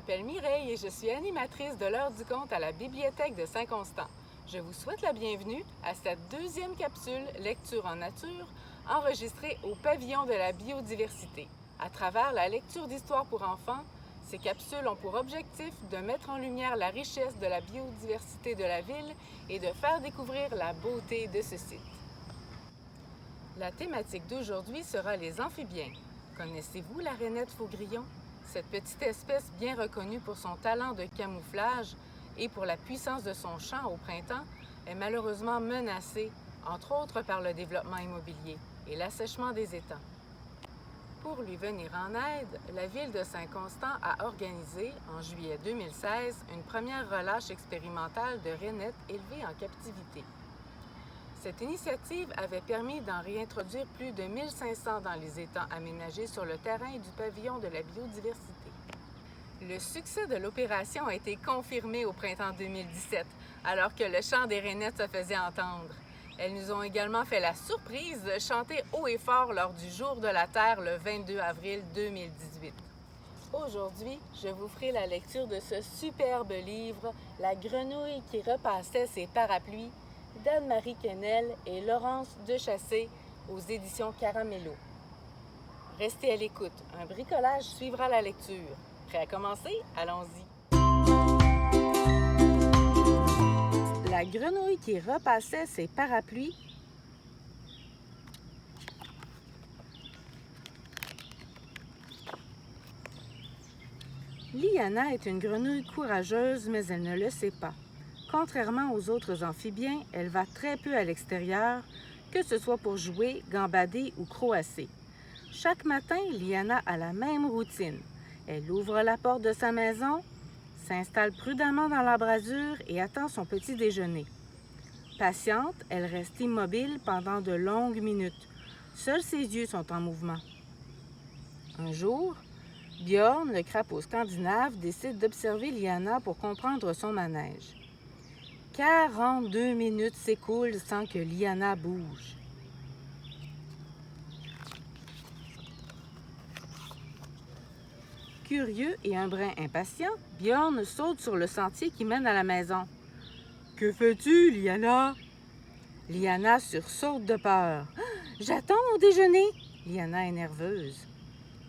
m'appelle Mireille et je suis animatrice de l'heure du conte à la bibliothèque de Saint-Constant. Je vous souhaite la bienvenue à cette deuxième capsule Lecture en nature, enregistrée au pavillon de la biodiversité. À travers la lecture d'histoires pour enfants, ces capsules ont pour objectif de mettre en lumière la richesse de la biodiversité de la ville et de faire découvrir la beauté de ce site. La thématique d'aujourd'hui sera les amphibiens. Connaissez-vous la rainette faugrillon? Cette petite espèce bien reconnue pour son talent de camouflage et pour la puissance de son chant au printemps est malheureusement menacée, entre autres par le développement immobilier et l'assèchement des étangs. Pour lui venir en aide, la ville de Saint-Constant a organisé, en juillet 2016, une première relâche expérimentale de rainettes élevées en captivité. Cette initiative avait permis d'en réintroduire plus de 1500 dans les étangs aménagés sur le terrain du pavillon de la biodiversité. Le succès de l'opération a été confirmé au printemps 2017, alors que le chant des rainettes se faisait entendre. Elles nous ont également fait la surprise de chanter haut et fort lors du Jour de la Terre le 22 avril 2018. Aujourd'hui, je vous ferai la lecture de ce superbe livre « La grenouille qui repassait ses parapluies » d'Anne-Marie Quesnel et Laurence Dechassé aux éditions Caramello. Restez à l'écoute, un bricolage suivra la lecture. Prêt à commencer? Allons-y! La grenouille qui repassait ses parapluies. Liana est une grenouille courageuse, mais elle ne le sait pas. Contrairement aux autres amphibiens, elle va très peu à l'extérieur, que ce soit pour jouer, gambader ou croasser. Chaque matin, Liana a la même routine. Elle ouvre la porte de sa maison, s'installe prudemment dans l'embrasure et attend son petit déjeuner. Patiente, elle reste immobile pendant de longues minutes. Seuls ses yeux sont en mouvement. Un jour, Bjorn, le crapaud scandinave, décide d'observer Liana pour comprendre son manège. 42 minutes s'écoulent sans que Liana bouge. Curieux et un brin impatient, Bjorn saute sur le sentier qui mène à la maison. « Que fais-tu, Liana? » Liana sursaute de peur. « J'attends mon déjeuner! » Liana est nerveuse.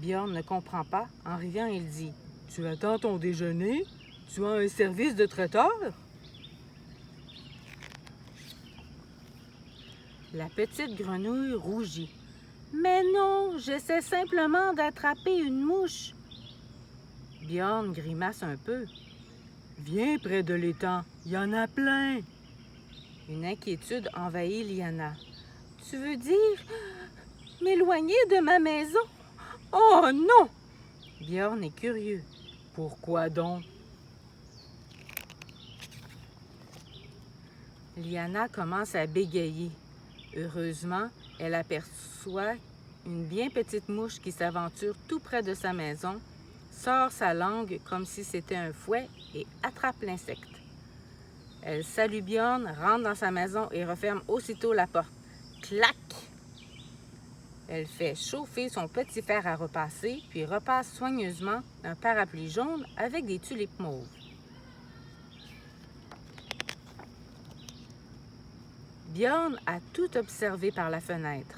Bjorn ne comprend pas. En riant, il dit « Tu attends ton déjeuner? Tu as un service de traiteur? » La petite grenouille rougit. « Mais non, j'essaie simplement d'attraper une mouche. » Bjorn grimace un peu. « Viens près de l'étang, il y en a plein. » Une inquiétude envahit Liana. « Tu veux dire m'éloigner de ma maison? Oh non! » Bjorn est curieux. « Pourquoi donc? » Liana commence à bégayer. Heureusement, elle aperçoit une bien petite mouche qui s'aventure tout près de sa maison, sort sa langue comme si c'était un fouet et attrape l'insecte. Elle salue Bjorn, rentre dans sa maison et referme aussitôt la porte. Clac! Elle fait chauffer son petit fer à repasser, puis repasse soigneusement un parapluie jaune avec des tulipes mauves. Bjorn a tout observé par la fenêtre.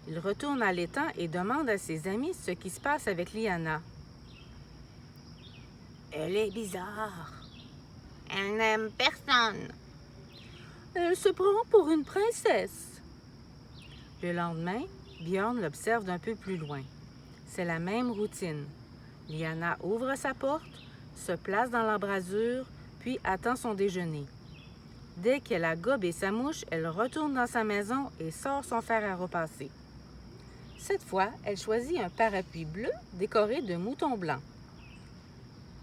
Il retourne à l'étang et demande à ses amis ce qui se passe avec Liana. « Elle est bizarre. Elle n'aime personne. Elle se prend pour une princesse. » Le lendemain, Bjorn l'observe d'un peu plus loin. C'est la même routine. Liana ouvre sa porte, se place dans l'embrasure, puis attend son déjeuner. Dès qu'elle a gobé sa mouche, elle retourne dans sa maison et sort son fer à repasser. Cette fois, elle choisit un parapluie bleu décoré de moutons blancs.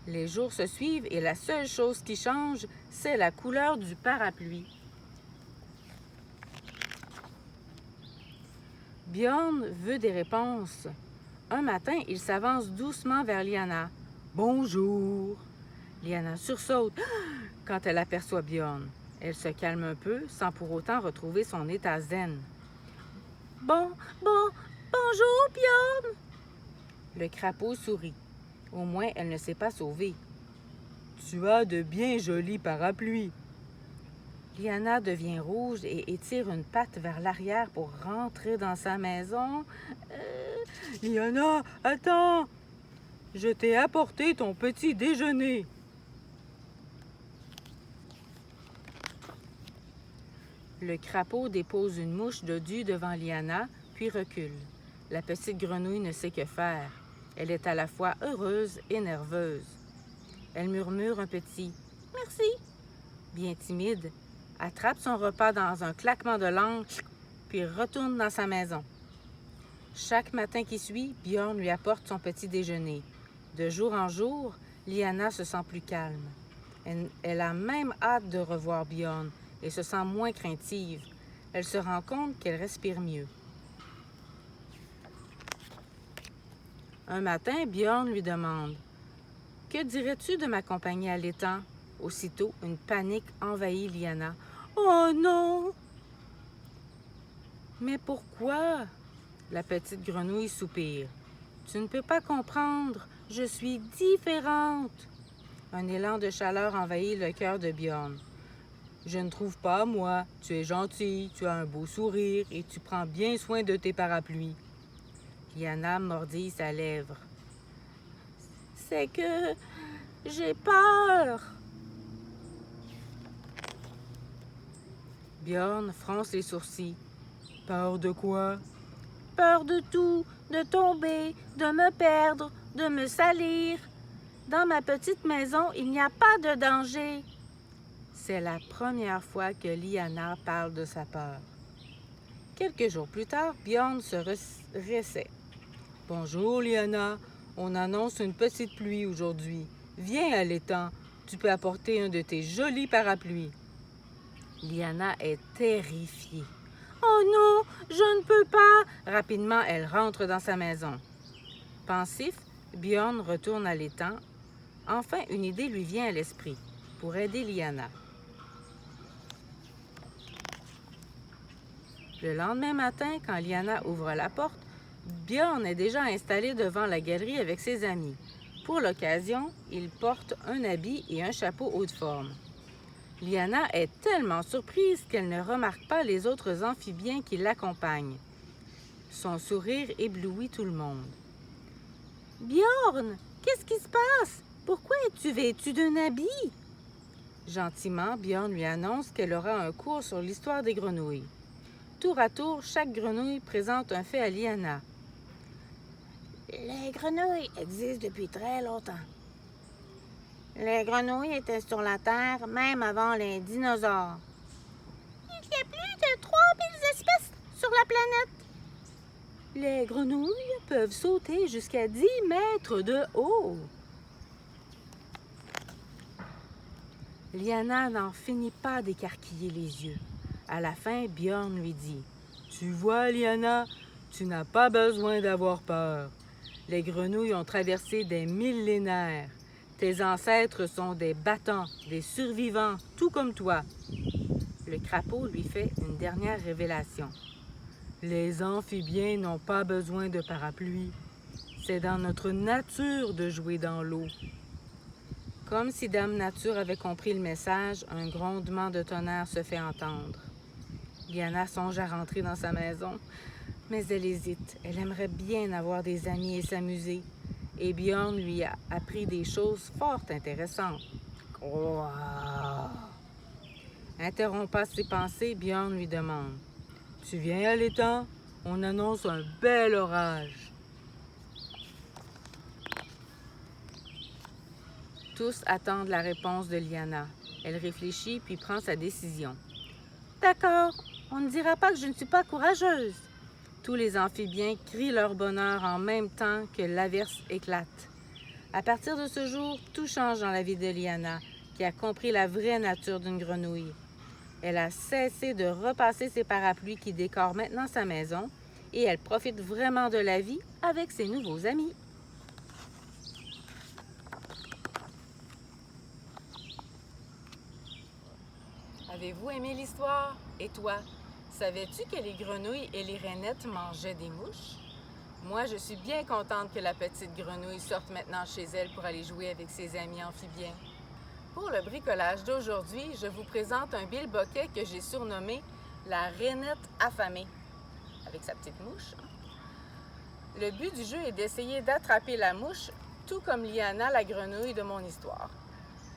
Les jours se suivent et la seule chose qui change, c'est la couleur du parapluie. Bjorn veut des réponses. Un matin, il s'avance doucement vers Liana. « Bonjour! » Liana sursaute quand elle aperçoit Bjorn. Elle se calme un peu, sans pour autant retrouver son état zen. « Bonjour, Bjorn! » Le crapaud sourit. Au moins, elle ne s'est pas sauvée. Tu as de bien jolis parapluies. Liana devient rouge et étire une patte vers l'arrière pour rentrer dans sa maison. Liana, attends! Je t'ai apporté ton petit déjeuner. Le crapaud dépose une mouche dodue devant Liana, puis recule. La petite grenouille ne sait que faire. Elle est à la fois heureuse et nerveuse. Elle murmure un petit « Merci », bien timide, attrape son repas dans un claquement de langue, puis retourne dans sa maison. Chaque matin qui suit, Bjorn lui apporte son petit déjeuner. De jour en jour, Liana se sent plus calme. Elle a même hâte de revoir Bjorn et se sent moins craintive. Elle se rend compte qu'elle respire mieux. Un matin, Bjorn lui demande « Que dirais-tu de m'accompagner à l'étang? » Aussitôt, une panique envahit Liana. « Oh non! » « Mais pourquoi? » La petite grenouille soupire. « Tu ne peux pas comprendre, je suis différente. » Un élan de chaleur envahit le cœur de Bjorn. « Je ne trouve pas, moi. Tu es gentille, tu as un beau sourire et tu prends bien soin de tes parapluies. » Liana mordit sa lèvre. « C'est que j'ai peur. » Bjorn fronce les sourcils. « Peur de quoi? »« Peur de tout, de tomber, de me perdre, de me salir. Dans ma petite maison, il n'y a pas de danger. » C'est la première fois que Liana parle de sa peur. Quelques jours plus tard, Bjorn se réessaie. « Bonjour, Liana. On annonce une petite pluie aujourd'hui. Viens à l'étang. Tu peux apporter un de tes jolis parapluies. » Liana est terrifiée. « Oh non, je ne peux pas! » Rapidement, elle rentre dans sa maison. Pensif, Bjorn retourne à l'étang. Enfin, une idée lui vient à l'esprit pour aider Liana. Le lendemain matin, quand Liana ouvre la porte, Bjorn est déjà installé devant la galerie avec ses amis. Pour l'occasion, il porte un habit et un chapeau haut de forme. Liana est tellement surprise qu'elle ne remarque pas les autres amphibiens qui l'accompagnent. Son sourire éblouit tout le monde. « Bjorn, qu'est-ce qui se passe? Pourquoi es-tu vêtu d'un habit? » Gentiment, Bjorn lui annonce qu'elle aura un cours sur l'histoire des grenouilles. Tour à tour, chaque grenouille présente un fait à Liana. Les grenouilles existent depuis très longtemps. Les grenouilles étaient sur la Terre même avant les dinosaures. Il y a plus de 3000 espèces sur la planète. Les grenouilles peuvent sauter jusqu'à 10 mètres de haut. Liana n'en finit pas d'écarquiller les yeux. À la fin, Bjorn lui dit « Tu vois, Liana, tu n'as pas besoin d'avoir peur. Les grenouilles ont traversé des millénaires. Tes ancêtres sont des battants, des survivants, tout comme toi. » Le crapaud lui fait une dernière révélation. « Les amphibiens n'ont pas besoin de parapluie. C'est dans notre nature de jouer dans l'eau. » Comme si Dame Nature avait compris le message, un grondement de tonnerre se fait entendre. Liana songe à rentrer dans sa maison, mais elle hésite. Elle aimerait bien avoir des amis et s'amuser. Et Bjorn lui a appris des choses fort intéressantes. Wow. Interrompant ses pensées, Bjorn lui demande « Tu viens à l'étang? On annonce un bel orage. » Tous attendent la réponse de Liana. Elle réfléchit puis prend sa décision. « D'accord, on ne dira pas que je ne suis pas courageuse. » Tous les amphibiens crient leur bonheur en même temps que l'averse éclate. À partir de ce jour, tout change dans la vie de Liana, qui a compris la vraie nature d'une grenouille. Elle a cessé de repasser ses parapluies qui décorent maintenant sa maison et elle profite vraiment de la vie avec ses nouveaux amis. Avez-vous aimé l'histoire? Et toi, savais-tu que les grenouilles et les rainettes mangeaient des mouches? Moi, je suis bien contente que la petite grenouille sorte maintenant chez elle pour aller jouer avec ses amis amphibiens. Pour le bricolage d'aujourd'hui, je vous présente un bilboquet que j'ai surnommé la rainette affamée, avec sa petite mouche. Le but du jeu est d'essayer d'attraper la mouche, tout comme Liana, la grenouille de mon histoire,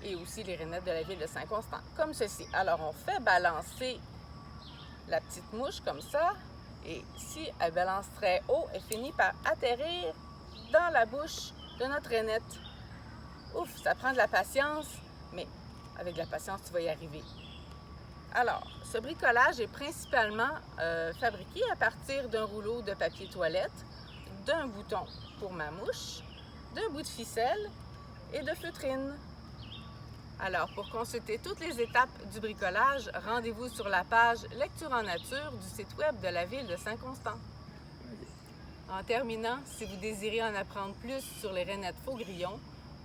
et aussi les rainettes de la ville de Saint-Constant, comme ceci. Alors, on fait balancer la petite mouche comme ça, et si elle balance très haut, elle finit par atterrir dans la bouche de notre rainette. Ouf, ça prend de la patience, mais avec de la patience, tu vas y arriver. Alors, ce bricolage est principalement fabriqué à partir d'un rouleau de papier toilette, d'un bouton pour ma mouche, d'un bout de ficelle et de feutrine. Alors, pour consulter toutes les étapes du bricolage, rendez-vous sur la page Lecture en nature du site web de la ville de Saint-Constant. En terminant, si vous désirez en apprendre plus sur les rainettes faux-grillons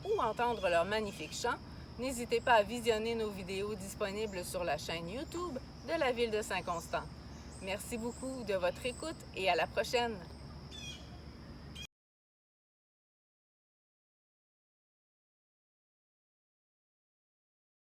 ou entendre leur magnifique chant, n'hésitez pas à visionner nos vidéos disponibles sur la chaîne YouTube de la ville de Saint-Constant. Merci beaucoup de votre écoute et à la prochaine!